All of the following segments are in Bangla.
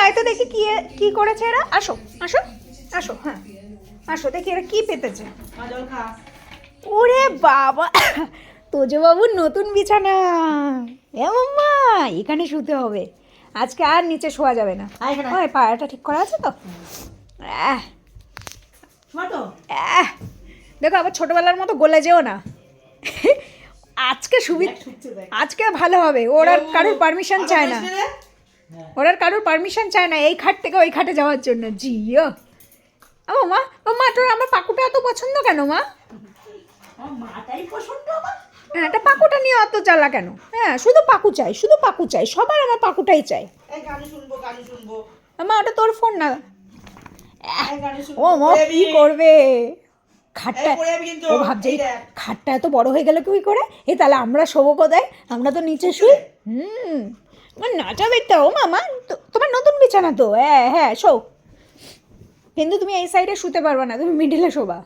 আয় তো দেখি কি কি করেছে এরা। আসো আসো আসো, হ্যাঁ আসো দেখি এরা কি পেতেছে। ওরে বাবা, তোজো বাবুর নতুন বিছানা। এ মাম্মা, এখানে শুতে হবে আজকে, আর নিচে শোয়া যাবে না। ওই পায়াটা ঠিক করা আছে তো? দেখো আবার ছোটবেলার মতো গলে যেও না। আজকে আজকে ভালো হবে। ওর আর কারোর পারমিশন চায় না, ওর আর কারোর পারমিশন চায় না এই খাট থেকে ওই খাটে যাওয়ার জন্য। জিও ও মা, ও মা তোর আমার পাকুটা এত পছন্দ কেন মা? হ্যাঁ, এটা পাকুটা নিয়ে অত জ্বালা কেন? হ্যাঁ, শুধু পাকু চাই, শুধু পাকু চাই, সবার আমার পাকুটাই চাই। মা ওটা তোর ফোন না। ও মা কি করবে খাটটা? ও ভাবছে খাটটা এত বড় হয়ে গেল কি করে? তাহলে আমরা শোবো কোথায়? আমরা তো নিচে শুই। নাচাবে তো ও মামা, তোমার নতুন বিছানা তো। হ্যাঁ হ্যাঁ শো, কিন্তু তুমি এই সাইডে শুতে পারবে না, তুমি মিডিলে শোবা।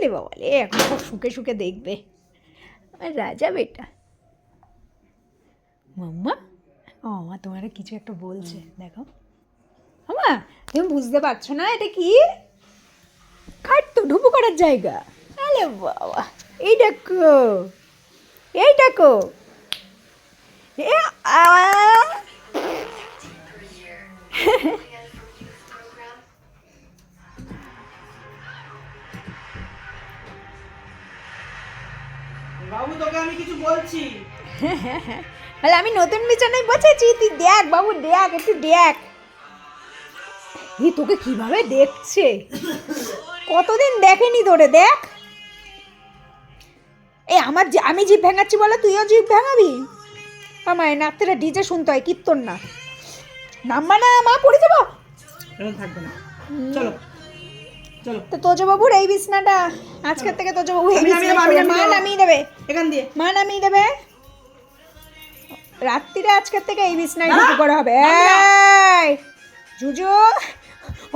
রে বাবা রে, এখন খুব শুকে শুকে দেখবে আমার রাজা বেটা। মাম্মা, ও মা তোমার কিছু একটা বলছে, দেখো। মামা তুমি বুঝতে পারছো না এটা কি? খাট তো ঢুপু করার জায়গা। আরে বাবা, এই দেখো, এই দেখো। বাবু তোকে আমি কিছু বলছি। বলে আমি নতুন বিছানায় বসেছি, তুই দেখ বাবু, দেখ একটু দেখ। তোকে কিভাবে দেখছে, কতদিন দেখেনি তোরে, দেখ। আমি জিভ ভেঙাচ্ছি বলে তুইও জিভ ভেঙাবি? আমায় নাচতে ডিজে শুনতে হয়, কীর্তন না। নাম্বা না, মা পড়ে যাবো। থাকবে না, চলো চলো। তো তোজো বাবুর এই বিছনাটা আজকের থেকে তোজো বাবু এই মা নামিয়ে দেবে, এখান দিয়ে মা নামিয়ে দেবে। রাত্রিরে আজকের থেকে এই বিছনায় ঢুকে করা হবে। এই জুজু,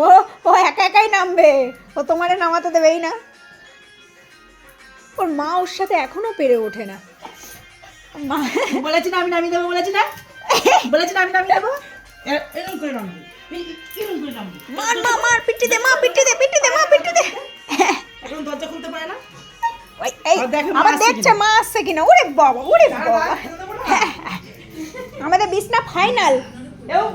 ও ও একা একাই নামবে, ও তোমারে নামাতে দেবেই না। ওর মা ওর সাথে এখনো পেরে ওঠে না। মা বলেছি না আমি নামিয়ে দেবো, বলেছি না, বলেছি না আমি নামিয়ে দেবো। এরকম করে নামবি, এরকম করে নামবি। মার মা মার, পিটি দে মা, পিটি দে, পিটি দে মা, পিটি দে। এখন দরজা খুলতে পারে না। আবার দেখছে মা আসছে কিনা। ওরে বাবা, ওরে বাবা, আমাদের বিছনা ফাইনাল।